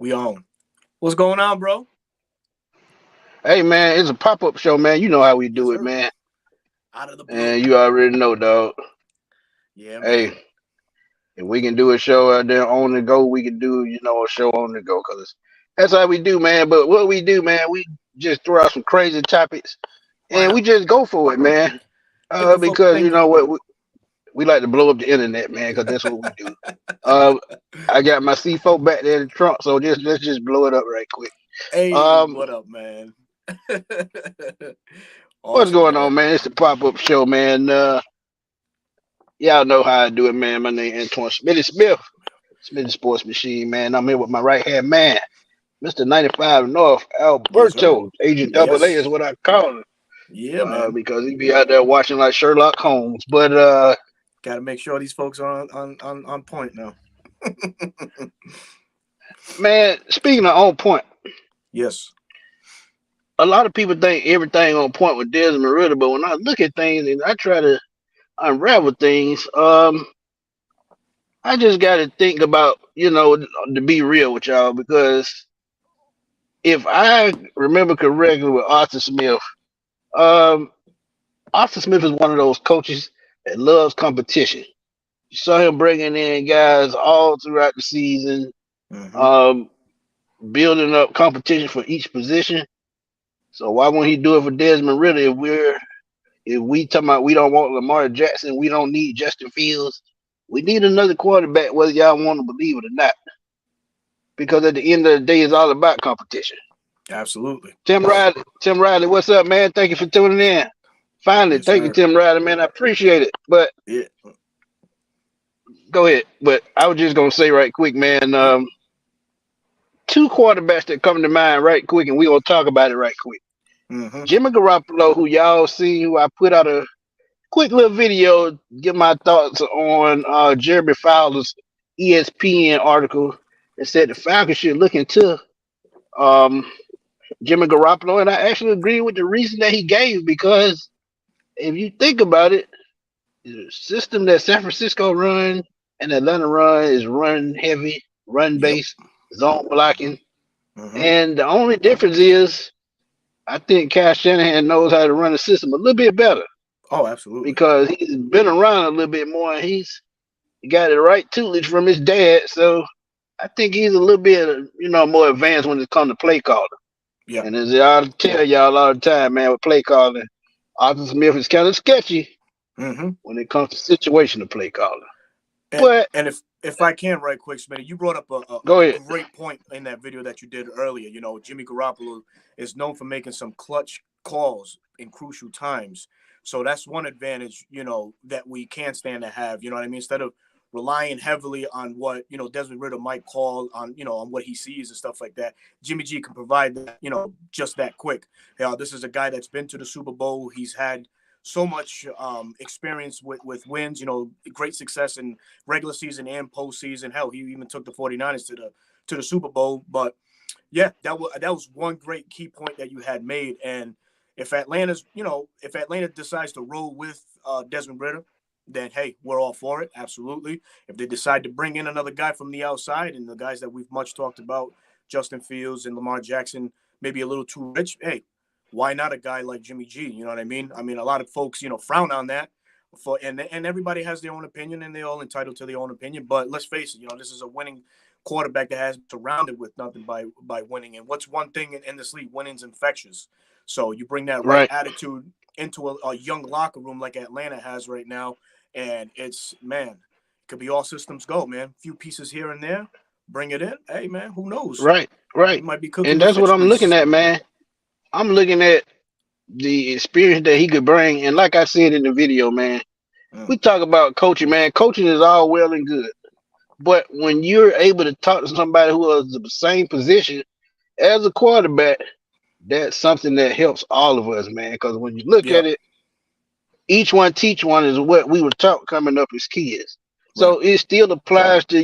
We on. What's going on, bro? Hey man, it's a pop-up show, man. You know how we Yes, do it, sir. man. Out of the blue. And you already know, dog. Yeah, man. Hey, if we can do a show out there on the go, we can do, a show on the go, cause that's how we do, man. But what we do, man, we just throw out some crazy topics Why and we not? just go for it, man. Get the folks Because you thinking. know what, we like to blow up the internet, man, cause that's what we do. Uh, I got my C4 back there in the trunk, so let's just blow it up right quick. Hey, Um, what up, man? what's Awesome, going man. on, man? It's the pop-up show, man. Y'all know how I do it, man. My name is Antoine Smitty Smith, Smitty Sports Machine, man. I'm here with my right hand man, Mr. 95 North, Yes, sir. Alberto. Agent Double A Yes. is what I call him. Yeah, man. Because he be out there watching like Sherlock Holmes. But Got to make sure these folks are on point now. man, speaking of on point, Yes. a lot of people think everything on point with Desmond Ritter, but when I look at things and I try to unravel things, I just got to think about, to be real with y'all, because if I remember correctly with Arthur Smith, um, Arthur Smith is one of those coaches that loves competition. You saw him bringing in guys all throughout the season, Mm-hmm. um, building up competition for each position. So why won't he do it for Desmond Ritter if we talking about we don't want Lamar Jackson, we don't need Justin Fields, we need another quarterback, whether y'all want to believe it or not. Because at the end of the day, it's all about competition. Absolutely. Tim Riley, what's up, man? Thank you for tuning in. Finally, Yes, thank you, sir. Tim Riley, man. I appreciate it. But Yeah. go ahead. But I was just gonna say right quick, man. Two quarterbacks that come to mind right quick, and we gonna talk about it right quick. Mm-hmm. Jimmy Garoppolo, who y'all see, who I put out a quick little video, give my thoughts on Jeremy Fowler's ESPN article that said the Falcons should look into um, Jimmy Garoppolo, and I actually agree with the reason that he gave, because if you think about it, the system that San Francisco run and Atlanta run is run heavy, run Yep. based, zone blocking, Mm-hmm. and the only difference is I think Kyle Shanahan knows how to run the system a little bit better Oh, absolutely. because he's been around a little bit more, and he got the right tutelage from his dad, so I think he's a little bit more advanced when it comes to play calling. Yeah. And as I tell y'all all the time, man, with play calling, Arthur Smith is kind of sketchy Mm-hmm. when it comes to situational play calling. And But and if I can, right quick, Smitty, you brought up a go ahead. great point in that video that you did earlier. You know, Jimmy Garoppolo is known for making some clutch calls in crucial times. So that's one advantage, that we can't stand to have. You know what I mean? Instead of relying heavily on what, Desmond Ritter might call on, on what he sees and stuff like that. Jimmy G can provide that, just that quick. This is a guy that's been to the Super Bowl. He's had so much experience with wins, great success in regular season and postseason. Hell, he even took the 49ers to the Super Bowl. But yeah, that was one great key point that you had made. And if Atlanta decides to roll with Desmond Ritter, then hey, we're all for it. Absolutely. If they decide to bring in another guy from the outside, and the guys that we've much talked about, Justin Fields and Lamar Jackson, maybe a little too rich, hey, why not a guy like Jimmy G? You know what I mean? I mean, a lot of folks, frown on that. And everybody has their own opinion, and they're all entitled to their own opinion. But let's face it, this is a winning quarterback that has been surrounded with nothing by winning. And what's one thing in this league? Winning's infectious. So you bring that right Right. attitude into a young locker room like Atlanta has right now, and it's, man, it could be all systems go, man. A few pieces here and there, bring it in. Hey, man, who knows? Right. He Right. might be cooking And with that's what fish I'm looking grease. at, man. I'm looking at the experience that he could bring. And like I said in the video, man, Mm, we talk about coaching, man. Coaching is all well and good. But when you're able to talk to somebody who is the same position as a quarterback, that's something that helps all of us, man. Because when you look yeah, at it, each one teach one is what we were taught coming up as kids. right. So it still applies to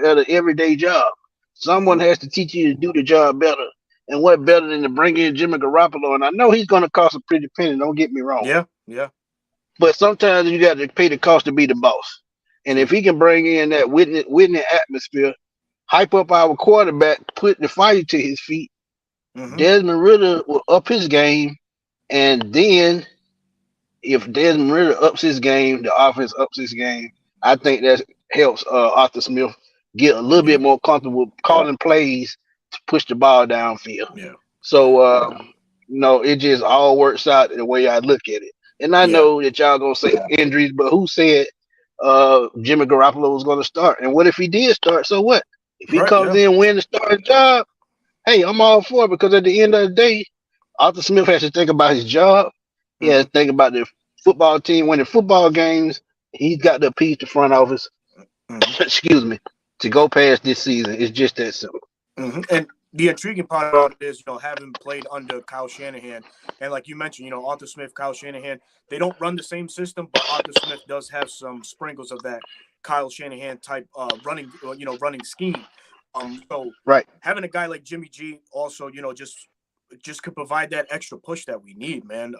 at an everyday job. Someone Hmm. has to teach you to do the job better. And what better than to bring in Jimmy Garoppolo? And I know he's going to cost a pretty penny. Don't get me wrong. Yeah, yeah. But sometimes you got to pay the cost to be the boss. And if True. he can bring in that Whitney atmosphere, hype up our quarterback, put the fire to his feet. Mm-hmm. Desmond Ritter will up his game, and then if Desmond Ritter ups his game, the offense ups his game. I think that helps Arthur Smith get a little Yeah. bit more comfortable calling plays to push the ball downfield. Yeah. So it just all works out the way I look at it. And I Yeah. know that y'all gonna say injuries, but who said Jimmy Garoppolo was gonna start? And what if he did start? So what? If he Right. comes Yeah. in and win the starting job, hey, I'm all for it because at the end of the day, Arthur Smith has to think about his job. He has Mm-hmm. to think about the football team winning football games. He's got to appease the front office, Mm-hmm. excuse me, to go past this season. It's just that simple. Mm-hmm. And the intriguing part about it is, having played under Kyle Shanahan, and like you mentioned, Arthur Smith, Kyle Shanahan, they don't run the same system, but Arthur Smith does have some sprinkles of that Kyle Shanahan type running scheme. So Right. having a guy like Jimmy G also, just could provide that extra push that we need, man.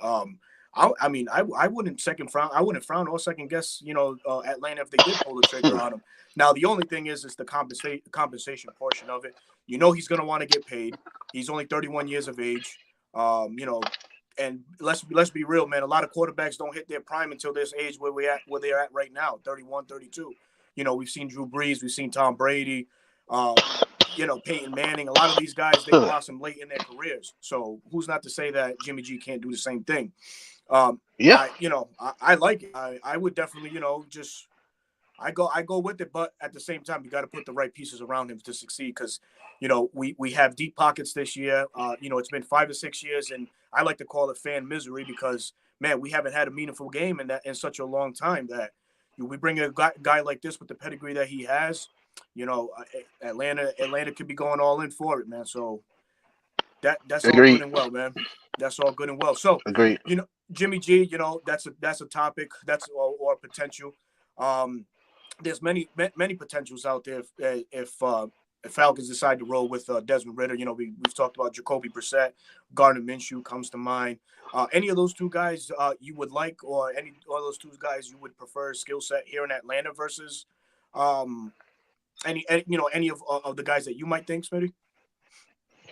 I mean, I wouldn't frown or second guess, Atlanta if they did pull the trigger on him. Now, the only thing is the compensation portion of it. He's going to want to get paid. He's only 31 years of age. And let's be real, man. A lot of quarterbacks don't hit their prime until this age where they're at right now, 31, 32. We've seen Drew Brees, we've seen Tom Brady, Peyton Manning. A lot of these guys, they blossom late in their careers. So who's not to say that Jimmy G can't do the same thing? Yeah. I like it. I would definitely, I go with it, but at the same time, you got to put the right pieces around him to succeed because, we have deep pockets this year. It's been 5 or 6 years, and I like to call it fan misery because, man, we haven't had a meaningful game in such a long time that we bring a guy like this with the pedigree that he has. Atlanta could be going all in for it, man. So that's all good Agreed. and well, man. That's all good and well. So, Agreed. Jimmy G, that's a topic or potential. There's many potentials out there if Falcons decide to roll with Desmond Ritter. We've talked about Jacoby Brissett, Gardner Minshew comes to mind. Any of those two guys you would like, or any of those two guys you would prefer skill set here in Atlanta versus any of the guys that you might think, Smitty?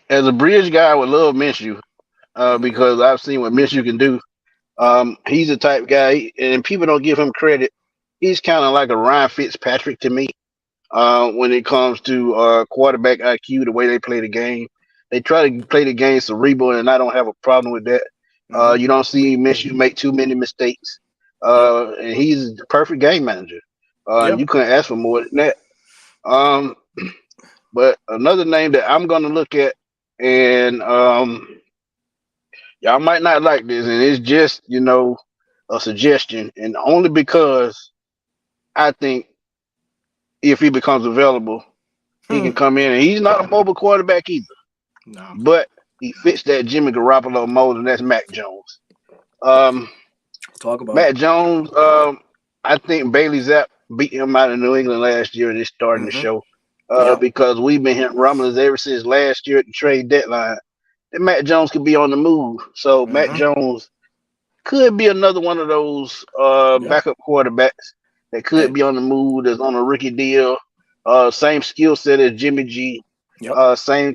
As a bridge guy, I would love Minshew Mm-hmm. because I've seen what Minshew can do. Yep. He's the type guy, and people don't give him credit. He's kind of like a Ryan Fitzpatrick to me when it comes to quarterback IQ, the way they play the game. They try to play the game cerebral, and I don't have a problem with that. Mm-hmm. You don't see Minshew make too many mistakes, Yep. and he's the perfect game manager. Yep. You couldn't ask for more than that. Um, but another name that I'm going to look at, and y'all might not like this, and it's just a suggestion, and only because I think if he becomes available, he can come in, and he's not a mobile quarterback either, No. but he fits that Jimmy Garoppolo mold, and that's Mac Jones. Um, Talk about it. Mac Jones, I think Bailey Zapp beat him out of New England last year, and it's starting to Mm-hmm. show Yep. because we've been hearing rumblings ever since last year at the trade deadline that Mac Jones could be on the move. So Mac Mm-hmm. Jones could be another one of those Yep. backup quarterbacks that could And be on the move, that's on a rookie deal. Same skill set as Jimmy G. yep. Same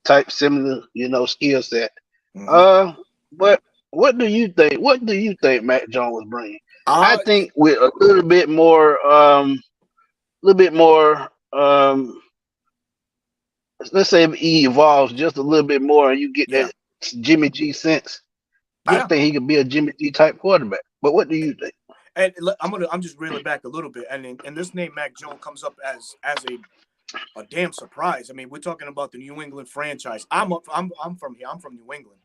type, similar, skill set. Mm-hmm. But what do you think? What do you think Mac Jones bring? I Uh, think with a little bit more. Let's say if he evolves just a little bit more, and you get yeah. that Jimmy G sense. I Yeah. think he could be a Jimmy G type quarterback. But what do you think? And I'm just reeling back a little bit, and this name Mac Jones comes up as a damn surprise. I mean, we're talking about the New England franchise. I'm from here. I'm from New England.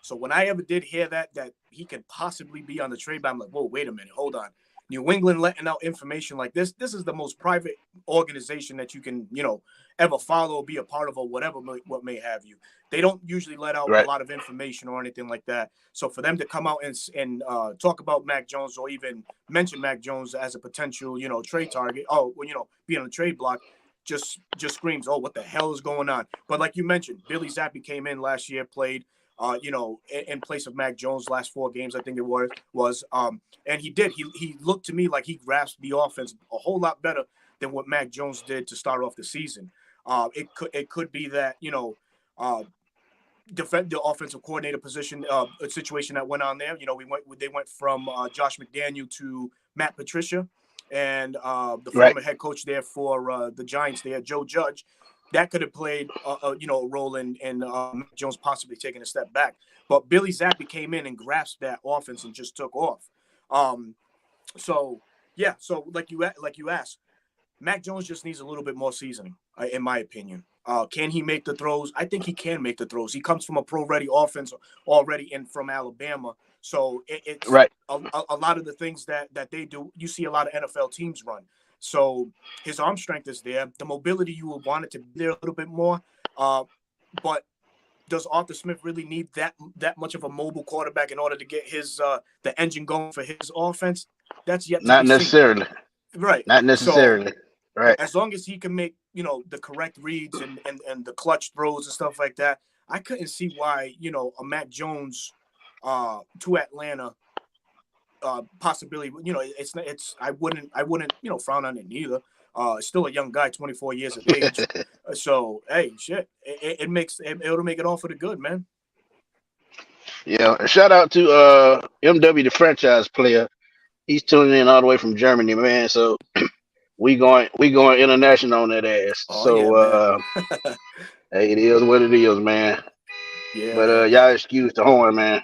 So when I ever did hear that he could possibly be on the trade, I'm like, whoa, wait a minute, hold on. New England letting out information like this. This is the most private organization that you can, ever follow, be a part of, or whatever, what may have you. They don't usually let out a Right. lot of information or anything like that. So for them to come out and talk about Mac Jones or even mention Mac Jones as a potential, trade target, be on the trade block, just screams, oh, what the hell is going on? But like you mentioned, Billy Zappi came in last year, played, in place of Mac Jones last 4 games, I think it was. And he looked to me like he grasped the offense a whole lot better than what Mac Jones did to start off the season. It could be that uh, the offensive coordinator position, a situation that went on there. They went from Josh McDaniel to Matt Patricia, and the Right. former head coach there for the Giants there, Joe Judge. That could have played a role in Mac Jones possibly taking a step back. But Billy Zappi came in and grasped that offense and just took off. Um, so yeah, so like you asked, Mac Jones just needs a little bit more seasoning, in my opinion. Can he make the throws? I think he can make the throws. He comes from a pro-ready offense already in from Alabama, so it's Right. a lot of the things that they do. You see a lot of NFL teams run. So his arm strength is there. The mobility, you would want it to be there a little bit more. But does Arthur Smith really need that much of a mobile quarterback in order to get his the engine going for his offense? That's yet to Not be seen. necessarily. Right. Not So necessarily. Right. as long as he can make the correct reads and the clutch throws and stuff like that, I couldn't see why a Mac Jones to Atlanta possibility. It's I wouldn't frown on it neither. Still a young guy, 24 years of age. So hey, shit, it'll make it all for the good, man. Yeah. And shout out to MW, the franchise player. He's tuning in all the way from Germany, man. So we going international on that ass. Oh yeah, So man. hey, it is what it is, man. Yeah, But man. y'all excuse the horn, man.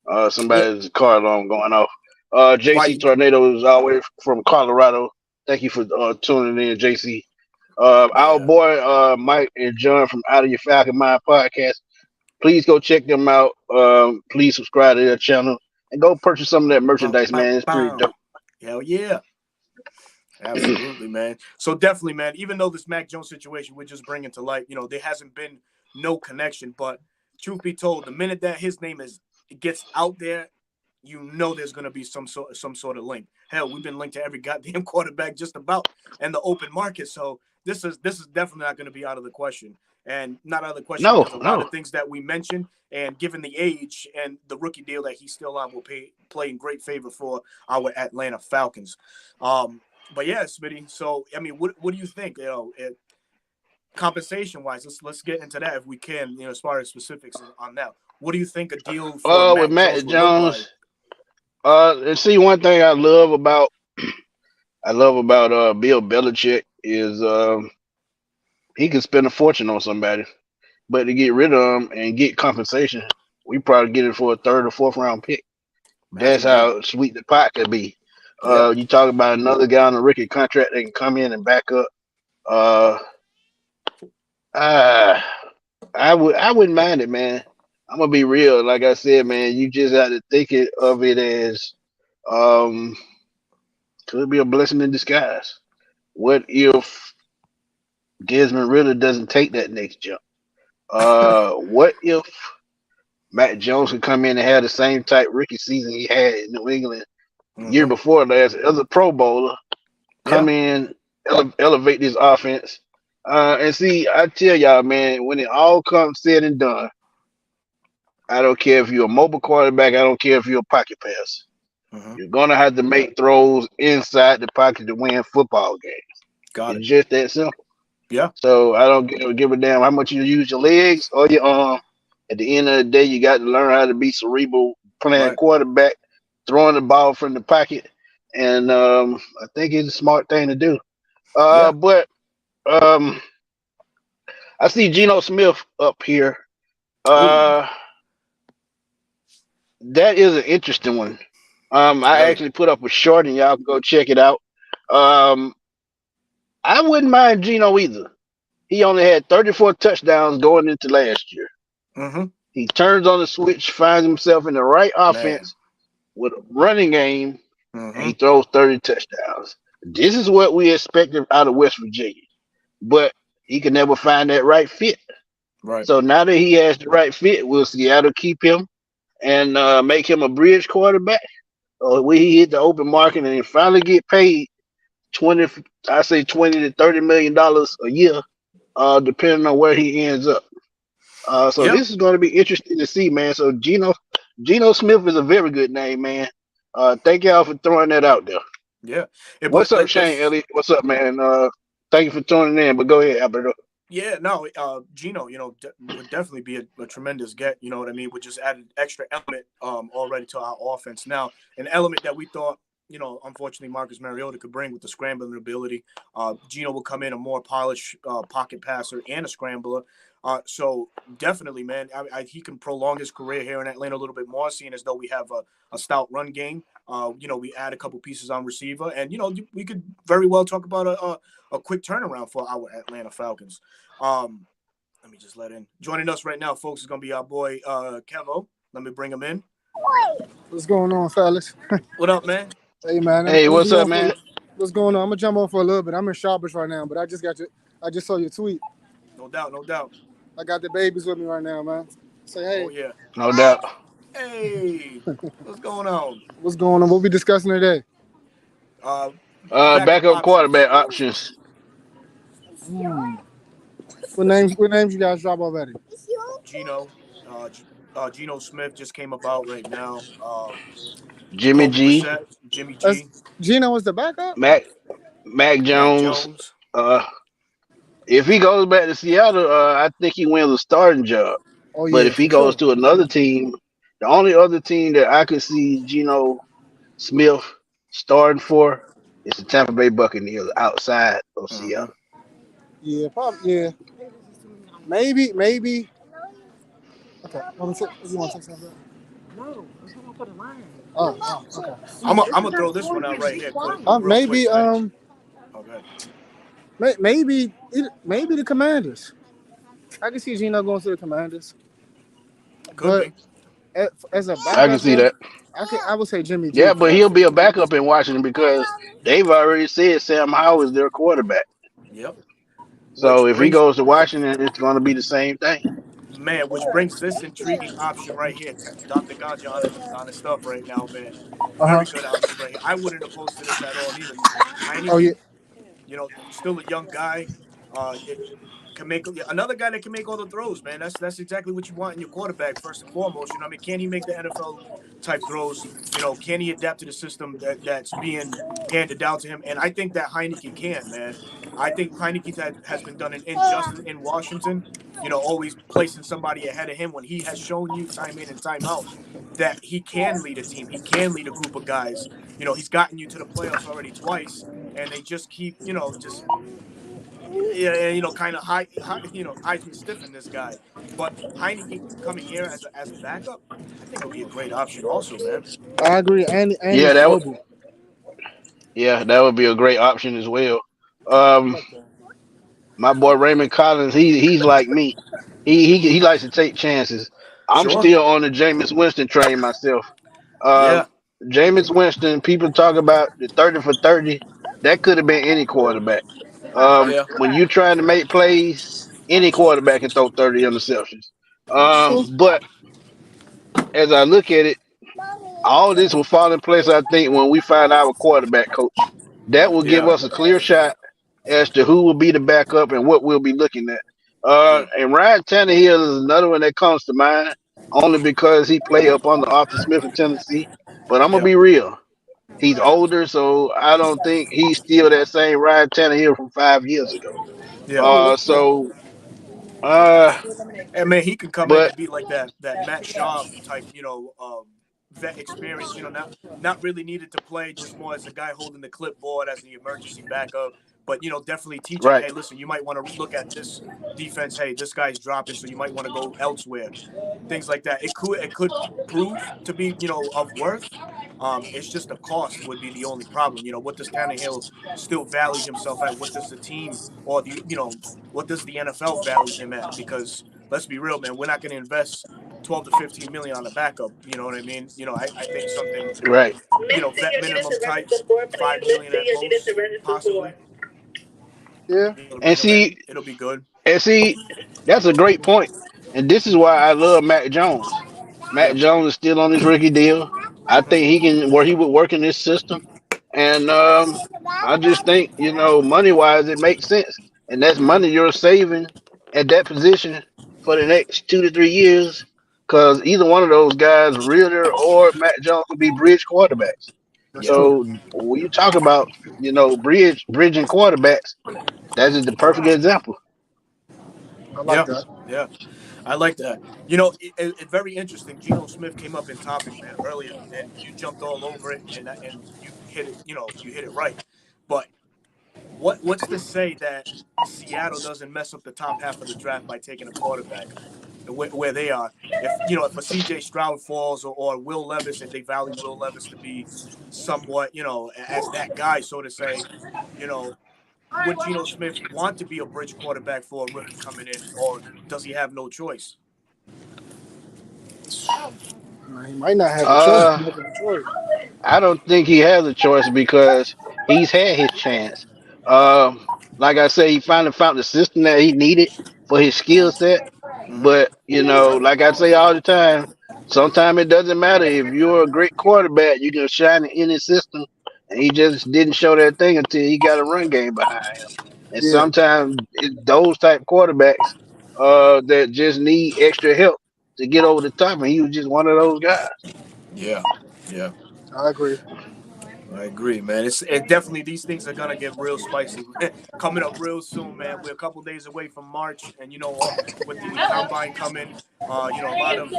Yeah. Somebody's car alarm going off. JC Why? Tornado is all the way from Colorado. Thank you for tuning in, JC. Our Yeah. boy Mike and John from Out of Your Falcon Mind podcast. Please go check them out. Please subscribe to their channel and go purchase some of that Bow, merchandise, bow, man. It's pretty dope. bow. Hell yeah. Absolutely, man. So definitely, man. Even though this Mac Jones situation we're just bringing to light, there hasn't been no connection. But truth be told, the minute that his name gets out there, there's going to be some sort of link. Hell, we've been linked to every goddamn quarterback just about in the open market. So this is definitely not going to be out of the question, and not out of the question No, because a lot no. of things that we mentioned, and given the age and the rookie deal that he's still on, will play in great favor for our Atlanta Falcons. But yeah, Smitty. So I mean, what do you think? Compensation wise, let's get into that if we can. As far as specifics on that, what do you think a deal for With Mac Jones Matt would look like? Jones. And see, one thing I love about Bill Belichick is he can spend a fortune on somebody, but to get rid of him and get compensation, we probably get it for a third or fourth round pick. That's Imagine that. how sweet the pot could be. Yep. You talk about another guy on a rookie contract that can come in and back up. Uh, uh, I wouldn't mind it, man. I'm gonna be real. Like I said, man, you just have to of it as um could be a blessing in disguise. What if Desmond Ritter doesn't take that next jump? What if Matt Jones could come in and have the same type rookie season he had in New England year Mm-hmm. before last as a Pro Bowler? Yeah. Come in, elevate this offense. And see, I tell y'all, man, when it all comes said and done, I don't care if you're a mobile quarterback. I don't care if you're a pocket pass. Mm-hmm. You're gonna have to make throws inside the pocket to win football games. Got it. It's just that simple. Yeah. So I don't give a damn how much you use your legs or your arm. At the end of the day, you got to learn how to be cerebral, playing Right. quarterback, throwing the ball from the pocket, and I think it's a smart thing to do. Yeah. But I see Geno Smith up here. Ooh. Uh, that is an interesting one. I Very. actually put up a short, and y'all can go check it out. Um, I wouldn't mind Geno either. He only had 34 touchdowns going into last year. Mm-hmm. He turns on the switch, finds himself in the right Man. offense with a running game, and Mm-hmm. he throws 30 touchdowns. This is what we expected out of West Virginia, but he could never find that right fit. Right. So now that he has the right fit, will Seattle keep him and make him a bridge quarterback? Or will he hit the open market and finally get paid 20, I say 20 to $30 million a year, depending on where he ends up. So Yep. this is going to be interesting to see, man. So Geno Smith is a very good name, man. Thank y'all for throwing that out there. Yeah. What's up, Shane Let's Elliott? What's up, man? Thank you for tuning in. But go ahead, Alberto. Yeah, no, Gino, would definitely be a tremendous get. You know what I mean? Would just add an extra element already to our offense. Now, an element that we thought, unfortunately, Marcus Mariota could bring with the scrambling ability. Gino will come in a more polished pocket passer and a scrambler. So definitely, man, he can prolong his career here in Atlanta a little bit more, seeing as though we have a stout run game. We add a couple pieces on receiver, and we could very well talk about a quick turnaround for our Atlanta Falcons. Um, Let me just let in. Joining us right now, folks, is gonna be our boy Kevo. Let me bring him in. What's going on, fellas? What up, man? Hey, man. I'm Hey, gonna what's be up, on man? for. What's going on? I'm gonna jump on for a little bit. I'm in Shoppers right now, but I just got your. I just saw your tweet. No doubt, no doubt. I got the babies with me right now, man. Say Oh hey. yeah. No doubt. Hey, what's going on? What's going on? What we discussing today? Uh, Backup Backup options. quarterback options. Hmm. What names? What names you guys drop already? Gino, Geno Smith just came about right now. Jimmy Jacoby G, Brissett, Jimmy That's G, Gino was the backup. Mac Mac Jones. Jones. Uh, if he goes back to Seattle, I think he wins a starting job. Oh But yeah, if he for goes sure. to another team, the only other team that I could see Geno Smith starting for is the Tampa Bay Buccaneers outside of Mm-hmm. Seattle. Yeah, probably. Yeah, maybe. Okay. You want to take something? Okay. I'm gonna throw this one out right here, quick, real quick, Maybe man. Okay, maybe the Commanders. I can see Gino going to the Commanders, could but be. as a I can backup see though, that. I would say Jimmy G Yeah, but for he'll be a sure. backup in Washington because they've already said Sam Howell is their quarterback. Yep. So Which if he brings goes to Washington, it's going to be the same thing. which brings this intriguing option right here. Dr. Ganja on his stuff right now, man. Uh huh. Very good option right here. I wouldn't oppose to this at all either. Oh yeah. Heineke, still a young guy. It can make another guy that can make all the throws, man. That's exactly what you want in your quarterback first and foremost. You know, what I mean, can he make the NFL type throws? Can he adapt to the system that's being handed down to him? And I think that Heineke can, man. I think Heineke has been done an injustice in Washington. Always placing somebody ahead of him when he has shown you time in and time out that he can lead a team. He can lead a group of guys. He's gotten you to the playoffs already twice, and they just keep, just yeah, kind of Heisman stiffing this guy. But Heineke coming here as a backup, I think it'll be a great option, also, man. I agree, and Yeah, he's that would. mobile. Yeah, that would be a great option as well. I Um, like that. my boy Raymond Collins, he's like me. He likes to take chances. I'm Sure. still on the Jameis Winston train myself. Yeah. Jameis Winston, people talk about the 30 for 30. That could have been any quarterback. Yeah. When you're trying to make plays, any quarterback can throw 30 interceptions. True. But as I look at it, all this will fall in place, I think, when we find our quarterback coach. That will give Yeah. us a clear shot as to who will be the backup and what we'll be looking at. Yeah. And Ryan Tannehill is another one that comes to mind, only because he played up under Arthur Smith in Tennessee. But I'm gonna Yeah. be real. He's older, so I don't think he's still that same Ryan Tannehill from 5 years ago. Yeah. Oh yeah. So, uh, And man, he could come in but and be like that Matt Schaub type, vet experience. Not really needed to play, just more as a guy holding the clipboard as the emergency backup. But definitely teach him, right, hey, listen, you might want to look at this defense. Hey, this guy's dropping, so you might want to go elsewhere. Things like that. It could prove to be of worth. It's just the cost would be the only problem. What does Tannehill still value himself at? What does the team or what does the NFL value him at? Because let's be real, man, we're not going to invest 12 to 15 million on a backup. You know what I mean? I think something right. vet minimum type, 5 million at most, possibly. Yeah. To And bring him see, in, it'll be good. And see, that's a great point. And this is why I love Mac Jones. Yeah. Mac Jones is still on his rookie deal. I Mm-hmm. think he can where he would work in this system. And I just think, money wise it makes sense. And that's Mm-hmm. money you're saving at that position for the next 2 to 3 years. Cause either one of those guys, Ritter or Mac Jones, will be bridge quarterbacks. That's Yeah. true. So when you talk about, bridging quarterbacks, that is the perfect example. I like Yeah, that. yeah. I like that. You know, it very interesting. Geno Smith came up in topic, man, earlier, and you jumped all over it, and you hit it. You know, you hit it right. But what's to say that Seattle doesn't mess up the top half of the draft by taking a quarterback where they are? If you know, if a C.J. Stroud falls or Will Levis, if they value Will Levis to be somewhat, you know, as that guy, so to say, you know, would Geno Smith want to be a bridge quarterback for a rookie coming in, or does he have no choice? Man, he might not have a choice. Uh, Make a choice. I don't think he has a choice because he's had his chance. Like I say, he finally found the system that he needed for his skill set. Mm-hmm. But like I say all the time, sometimes it doesn't matter if you're a great quarterback. You can shine in any system, and he just didn't show that thing until he got a run game behind him. And Yeah, sometimes those type quarterbacks that just need extra help to get over the top, and he was just one of those guys. Yeah, yeah. I agree. I agree, man. It definitely these things are gonna get real spicy coming up real soon, man. We're a couple days away from March, and you know, with the combine coming, you know, a lot of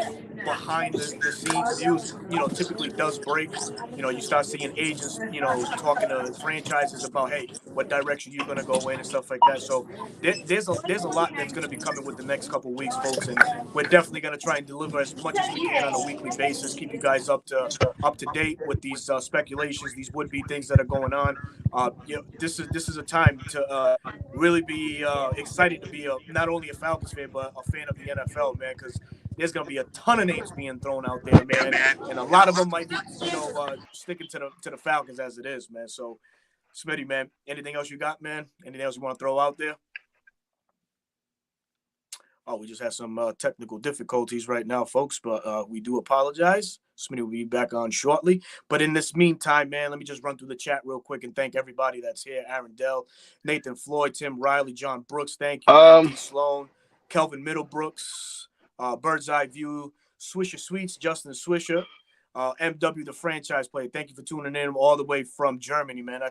behind the scenes news, you know, typically does break. You know, you start seeing agents, you know, talking to franchises about, hey, what direction you're gonna go in and stuff like that. So there's a lot that's gonna be coming with the next couple weeks, folks, and we're definitely gonna try and deliver as much as we can on a weekly basis. Keep you guys up to date with these speculations, these would be things that are going on. You know, this is a time to really be excited to be not only a Falcons fan but a fan of the NFL, man, because there's gonna be a ton of names being thrown out there, man, and a lot of them might be, you know, sticking to the Falcons as it is, man. So, Smitty, man, anything else you got, man? Anything else you want to throw out there? Oh, we just had some technical difficulties right now, folks, but we do apologize. Smitty will be back on shortly. But in this meantime, man, let me just run through the chat real quick and thank everybody that's here. Aaron Dell, Nathan Floyd, Tim Riley, John Brooks, thank you, man. Um, D. Sloan, Kelvin Middlebrooks, Bird's Eye View, Swisher Sweets, Justin Swisher, MW, the franchise player. Thank you for tuning in all the way from Germany, man.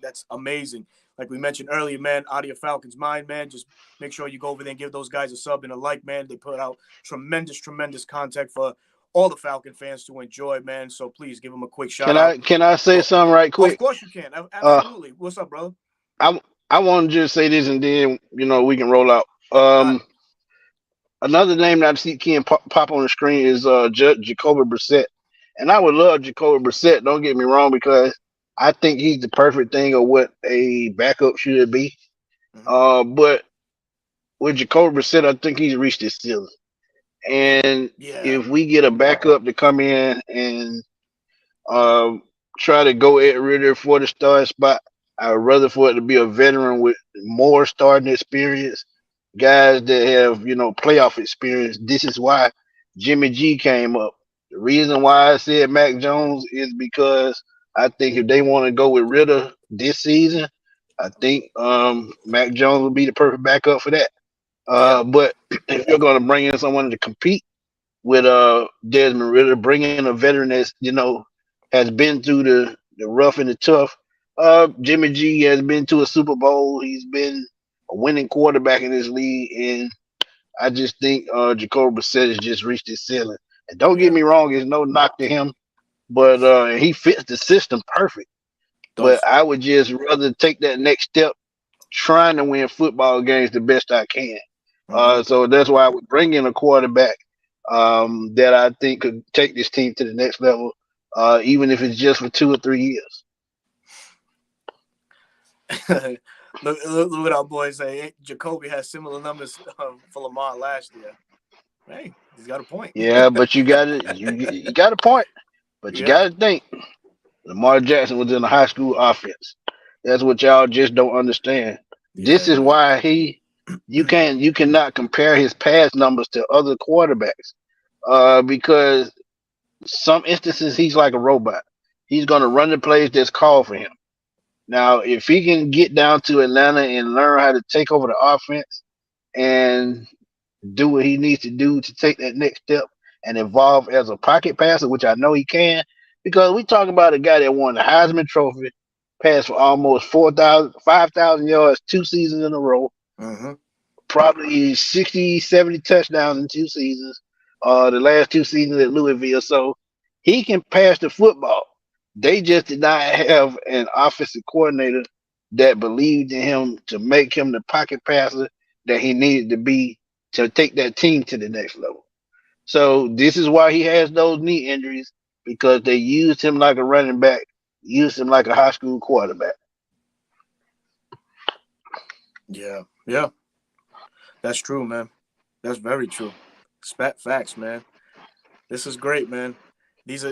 That's amazing. Like we mentioned earlier, man, out of your Falcons mind, man. Just make sure you go over there and give those guys a sub and a like, man. They put out tremendous content for all the Falcon fans to enjoy, man. So please give them a quick shout can out. I say something right Of quick? course you can. Uh, Absolutely. What's up, brother? I I want to just say this, and then we can roll out. Got it. Another name that I see Ken pop on the screen is Jacoby Brissett, and I would love Jacoby Brissett. Don't get me wrong, because I think he's the perfect thing of what a backup should be. Mm-hmm. But with Jacoby Brissett, I think he's reached his ceiling. And Yeah. if we get a backup to come in and um, try to go at Ritter for the starting spot, I would rather for it to be a veteran with more starting experience, guys that have playoff experience. This is why Jimmy G came up. The reason why I said Mac Jones is because I think if they want to go with Ritter this season, I think Mac Jones will be the perfect backup for that. Yeah. But if you're going to bring in someone to compete with Desmond Ritter, bringing a veteran that's has been through the rough and the tough. Jimmy G has been to a Super Bowl. He's been a winning quarterback in this league, and I just think Jacoby Brissett has just reached his ceiling. And don't get Yeah. me wrong, there's no knock to him, but he fits the system perfect. But Does. I would just rather take that next step, trying to win football games the best I can. Mm-hmm. So that's why I would bring in a quarterback that I think could take this team to the next level, even if it's just for 2 or 3 years. Look what our boys say. Jacoby has similar numbers for Lamar last year. Hey, he's got a point. Yeah, but you got a point. But you Yeah. got to think Lamar Jackson was in a high school offense. That's what y'all just don't understand. This Yeah, is man. why you cannot compare his pass numbers to other quarterbacks. Because some instances he's like a robot. He's gonna run the plays that's called for him. Now, if he can get down to Atlanta and learn how to take over the offense and do what he needs to do to take that next step and evolve as a pocket passer, which I know he can, because we talk about a guy that won the Heisman Trophy, passed for almost 5,000 yards 2 seasons in a row, Mm-hmm. probably 60, 70 touchdowns in 2 seasons. The last 2 seasons at Louisville. So he can pass the football. They just did not have an offensive coordinator that believed in him to make him the pocket passer that he needed to be to take that team to the next level. So this is why he has those knee injuries because they used him like a running back, used him like a high school quarterback. Yeah, yeah, that's true, man. That's very true. Facts, man. This is great, man. These.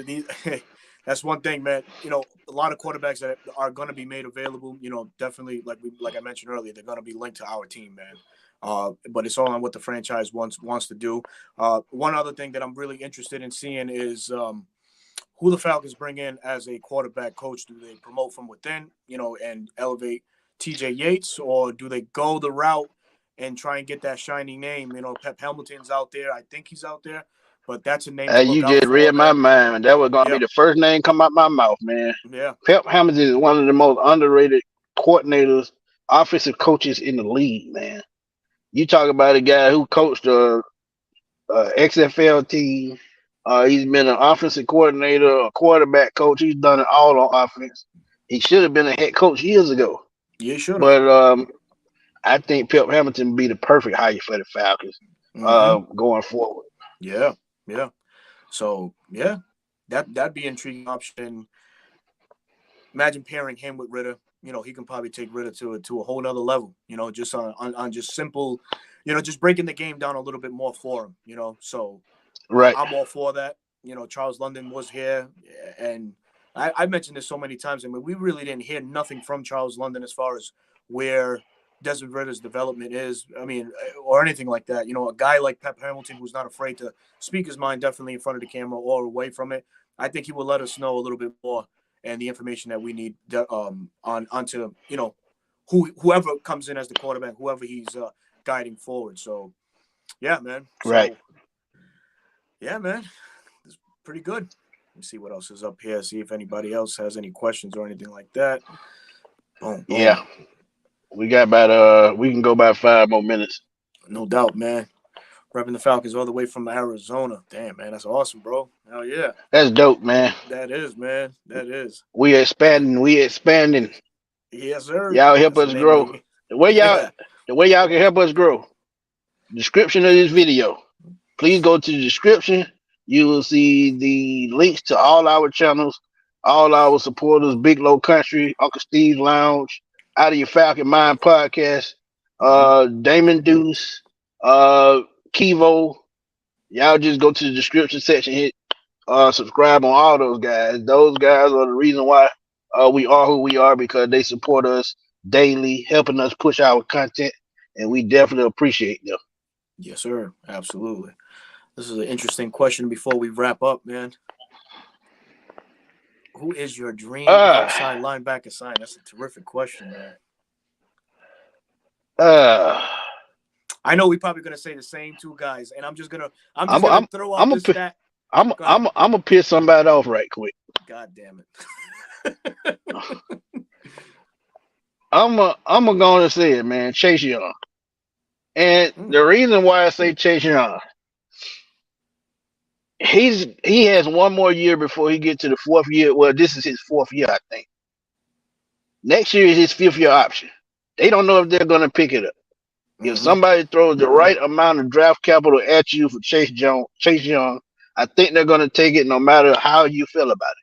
That's one thing, man. You know, a lot of quarterbacks that are going to be made available. You know, definitely, like I mentioned earlier, they're going to be linked to our team, man. But it's all on what the franchise wants to do. One other thing that I'm really interested in seeing is who the Falcons bring in as a quarterback coach. Do they promote from within, you know, and elevate T.J. Yates, or do they go the route and try and get that shining name? You know, Pep Hamilton's out there. I think he's out there, but that's a name to look You out just for, read my man. mind. That was gonna be Yeah, the first name come out my mouth, man. yeah, Pep Hamilton is one of the most underrated coordinators, offensive coaches in the league, man. You talk about a guy who coached a XFL team. He's been an offensive coordinator, a quarterback coach. He's done it all on offense. He should have been a head coach years ago. you should have. But I think Pep Hamilton would be the perfect hire for the Falcons going forward. Yeah, yeah. So yeah, that'd be an intriguing option. Imagine pairing him with Ritter. You know, he can probably take Ritter to a whole nother level. You know, just on just simple, you know, just breaking the game down a little bit more for him. You know, so Right. I'm all for that. You know, Charles London was here, and I mentioned this so many times. I mean, we really didn't hear nothing from Charles London as far as where Desmond Ritter's development is. I mean, or anything like that. You know, a guy like Pep Hamilton who's not afraid to speak his mind, definitely in front of the camera or away from it. I think he will let us know a little bit more and the information that we need onto, you know, whoever comes in as the quarterback, whoever he's guiding forward. So, yeah, man. So, Right. yeah, man, it's pretty good. Let me see what else is up here. See if anybody else has any questions or anything like that. Boom, boom. Yeah. We got about we can go about 5 more minutes. No doubt, man. Repping the Falcons all the way from Arizona. Damn, man, that's awesome, bro. Hell yeah. That's dope, man. That is, man. That is. We expanding. Yes, sir. Y'all help That's us the name grow. of it. The way Yeah. y'all can help us grow. Description of this video. Please go to the description. You will see the links to all our channels, all our supporters, Big Low Country, Uncle Steve's Lounge, Out of Your Falcon Mind Podcast, Damon Deuce, Kivo. Y'all just go to the description section, hit subscribe on all those guys. Those guys are the reason why we are who we are, because they support us daily, helping us push our content, and we definitely appreciate them. Yes, sir. Absolutely. This is an interesting question before we wrap up, man. Who is your dream outside linebacker sign? That's a terrific question, man. I know we're probably gonna say the same two guys, and I'm just gonna throw out this stat. I'm gonna piss somebody off right quick. God damn it. I'm gonna say it, man. Chase Young. And the reason why I say Chase Young, he has one more year before he gets to the 4th year. Well, this is his 4th year, I think. Next year is his 5th year option. They don't know if they're gonna pick it up. If somebody throws the right amount of draft capital at you for Chase Young, I think they're gonna take it no matter how you feel about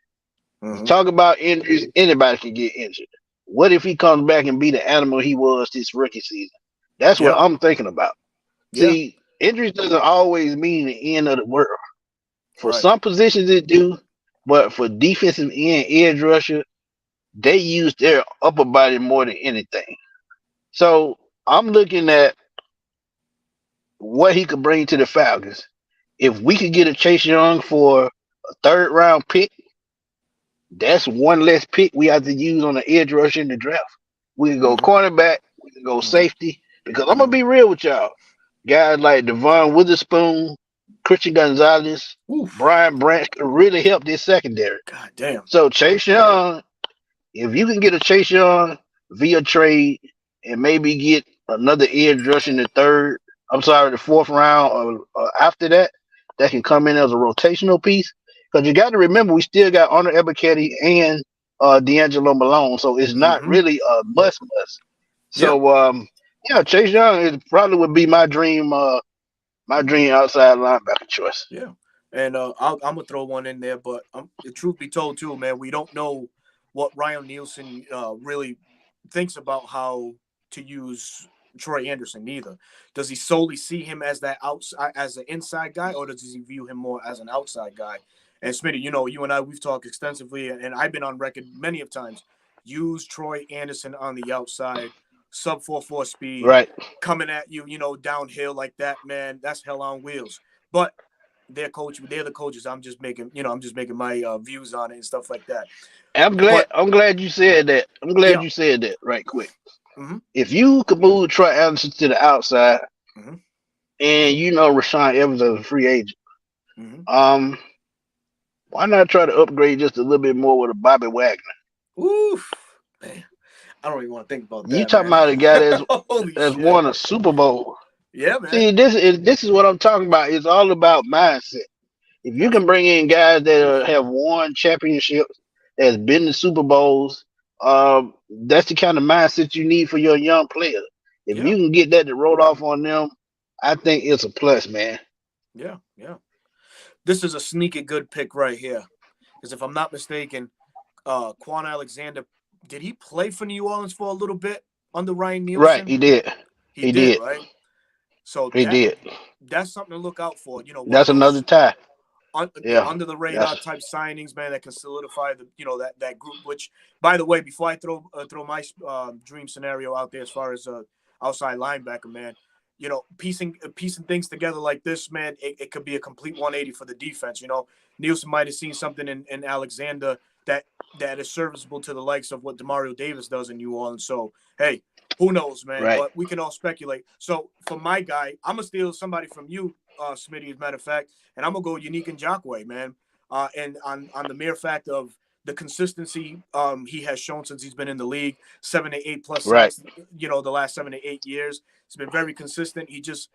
it. Talk about injuries, anybody can get injured. What if he comes back and be the animal he was this rookie season? That's what I'm thinking about. See, injuries doesn't always mean the end of the world. For some positions it do, but for defensive end, edge rusher, they use their upper body more than anything. So I'm looking at what he could bring to the Falcons. If we could get a Chase Young for a 3rd round pick, that's one less pick we have to use on the edge rusher in the draft. We can go cornerback, we can go safety, because I'm gonna be real with y'all. Guys like Devon Witherspoon, Christian Gonzalez, Brian Branch could really help this secondary. God damn. So Chase Young, if you can get a Chase Young via trade and maybe get another edge rush in the third. I'm sorry, the fourth round or after that, that can come in as a rotational piece. Because you got to remember, we still got Arnold Ebiketie and D'Angelo Malone, so it's not Mm-hmm. really a must. Yep. So yeah, Chase Young is probably would be my dream. My dream outside linebacker choice. Yeah. And I'm gonna throw one in there, but the truth be told, too, man, we don't know what Ryan Nielsen really thinks about how to use Troy Anderson. Neither does he solely see him as that outside, as an inside guy, or does he view him more as an outside guy? And Smitty, you and I, we've talked extensively, and I've been on record many of times. Use Troy Anderson on the outside, sub 4.4 speed, Right. coming at you, downhill like that, man. That's hell on wheels. But they're the coaches. I'm just making my views on it and stuff like that. I'm But glad you said that. I'm glad yeah. you said that right quick. Mm-hmm. If you could move Troy Anderson to the outside, Mm-hmm. and Rashawn Evans as a free agent, Mm-hmm. why not try to upgrade just a little bit more with a Bobby Wagner? Oof, man. I don't even want to think about You that, talking man. about a guy Holy that's shit. won a Super Bowl. Yeah, man. See, this is what I'm talking about. It's all about mindset. If you can bring Absolutely. in guys that have won championships, that's been to Super Bowls, that's the kind of mindset you need for your young player. If Yeah. you can get that to roll off on them, I think it's a plus, man. Yeah. Yeah. This is a sneaky good pick right here. Because if I'm not mistaken, Quan Alexander, did he play for New Orleans for a little bit under Ryan Right, Nielsen? he did. He He did, did. right? So He did. that's something to look out for. One of That's another those tie. Yeah. under the radar That's type signings, man, that can solidify that group. Which, by the way, before I throw my dream scenario out there as far as outside linebacker, man, piecing things together like this, man, it could be a complete 180 for the defense. Nielsen might have seen something in Alexander that is serviceable to the likes of what Demario Davis does in New Orleans. So hey, who knows, man? right. But we can all speculate. So for my guy, I'm gonna steal somebody from you, Smitty, as a matter of fact, and I'm gonna go Unique and Jackway, man. And on the mere fact of the consistency he has shown since he's been in the league, 7 to 8 plus Right. sacks, the last 7 to 8 years. He's been very consistent. He just,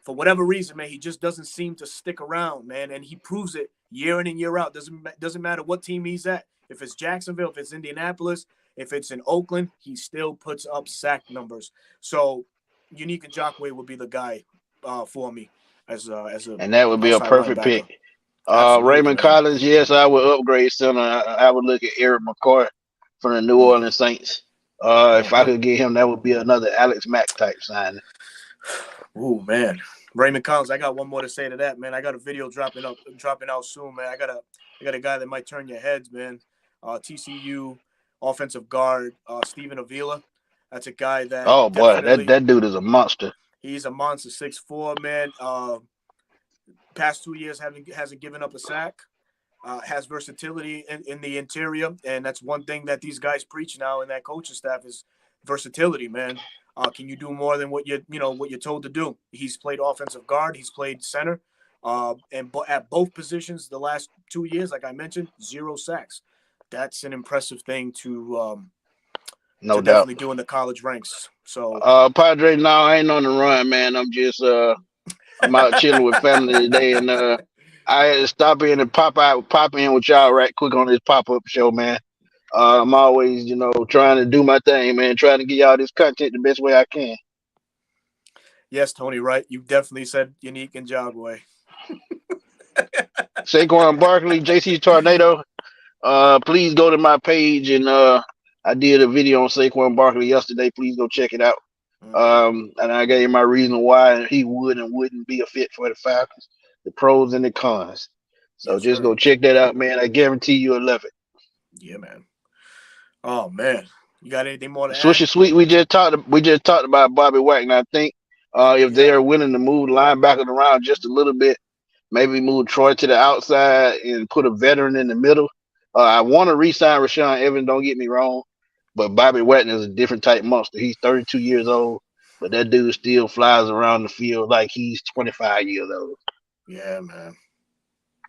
for whatever reason, man, he just doesn't seem to stick around, man, and he proves it year in and year out. Doesn't matter what team he's at. If it's Jacksonville, if it's Indianapolis, if it's in Oakland, he still puts up sack numbers. So Unique and Jackway would be the guy for me as a And that would be a outside perfect linebacker. pick. Absolutely, Raymond man. Collins, yes, I would upgrade center. I would look at Eric McCoy from the New Orleans Saints. If I could get him, that would be another Alex Mack type signing. Oh man, Raymond Collins. I got one more to say to that, man. I got a video dropping out soon, man. I got a guy that might turn your heads, man. TCU offensive guard Stephen Avila. That's a guy that Oh boy, definitely that dude is a monster. he's a monster, 6'4", man. Past 2 years hasn't given up a sack. Has versatility in the interior, and that's one thing that these guys preach now in that coaching staff is versatility, man. Can you do more than what you're told to do? He's played offensive guard, he's played center, and at both positions the last 2 years, like I mentioned, 0 sacks. That's an impressive thing to No doubt. definitely do in the college ranks. So, Padre, no, I ain't on the run, man. I'm just I'm out chilling with family today, and I had to stop in and pop in with y'all right quick on this pop-up show, man. I'm always, trying to do my thing, man, trying to get y'all this content the best way I can. yes, Tony, right? You definitely said Unique and Jogway. Saquon Barkley, JC Tornado, please go to my page, and I did a video on Saquon Barkley yesterday. Please go check it out. And I gave my reason why he would and wouldn't be a fit for the Falcons, the pros and the cons. So Yes, just sir. go check that out, man. I guarantee you'll love it. Yeah, man. Oh man, you got anything more to add? Swishy Sweet, we just talked about Bobby Wagner. I think if they are willing to move the linebackers around just a little bit, maybe move Troy to the outside and put a veteran in the middle. I want to re-sign Rashawn Evans, don't get me wrong, but Bobby Wagner is a different type monster. He's 32 years old, but that dude still flies around the field like he's 25 years old. Yeah, man.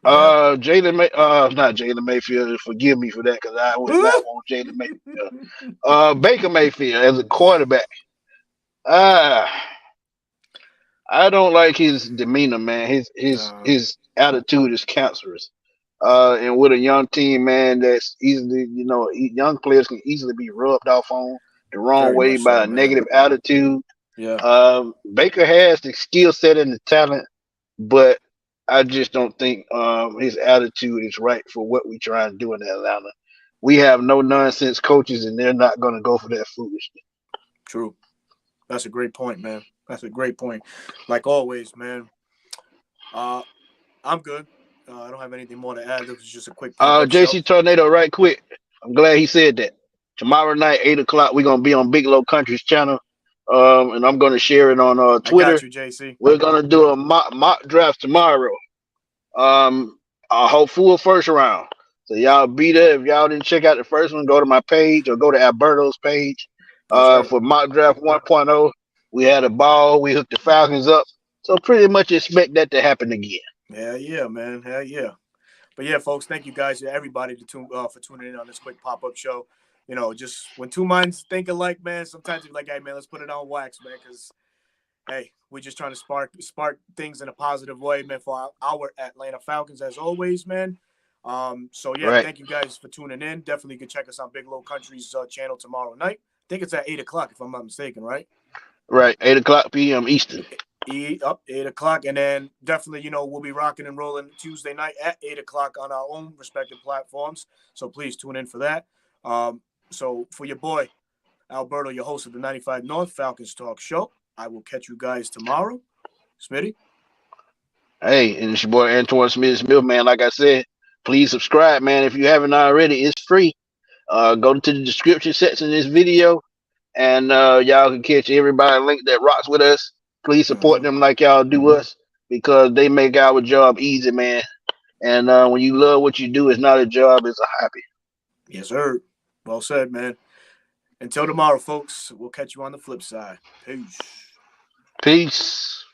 Not Jalen Mayfield. Forgive me for that, because I would not want Jalen Mayfield. Baker Mayfield as a quarterback. Uh, I don't like his demeanor, man. His attitude is cancerous. And with a young team, man, that's easily, young players can easily be rubbed off on the wrong Very way much so, by a man. negative attitude. Yeah. Baker has the skill set and the talent, but I just don't think his attitude is right for what we try and do in Atlanta. We have no nonsense coaches, and they're not going to go for that foolishness. True. That's a great point, man. That's a great point. Like always, man. I'm good. I don't have anything more to add. This was just a quick pop-up show. JC Tornado, right quick. I'm glad he said that. Tomorrow night, 8 o'clock, we're gonna be on Big Low Country's channel. And I'm gonna share it on I got Twitter. you, JC. We're gonna do a mock draft tomorrow. I hope full first round. So y'all be there. If y'all didn't check out the first one, go to my page or go to Alberto's page. Yes, sir. For mock draft 1.0, we had a ball. We hooked the Falcons up. So pretty much expect that to happen again. Yeah, man. Hell yeah. But yeah, folks, thank you guys, everybody, for tuning in on this quick pop-up show. Just when two minds think alike, man, sometimes you're like, hey, man, let's put it on wax, man, because, hey, we're just trying to spark things in a positive way, man, for our Atlanta Falcons, as always, man. So, yeah, Right. Thank you guys for tuning in. Definitely you can check us on Big Low Country's channel tomorrow night. I think it's at 8 o'clock, if I'm not mistaken, right? Right. 8 o'clock p.m. Eastern. 8 o'clock, and then definitely, we'll be rocking and rolling Tuesday night at 8 o'clock on our own respective platforms. So please tune in for that. So for your boy Alberto, your host of the 95 North Falcons Talk Show, I will catch you guys tomorrow. Smitty. Hey, and it's your boy Antoine Smith, man. Like I said, please subscribe, man. If you haven't already, it's free. Go to the description section of this video, and y'all can catch everybody link that rocks with us. Please support them like y'all do us, because they make our job easy, man. And when you love what you do, it's not a job, it's a hobby. Yes, sir. Well said, man. Until tomorrow, folks. We'll catch you on the flip side. Peace. Peace.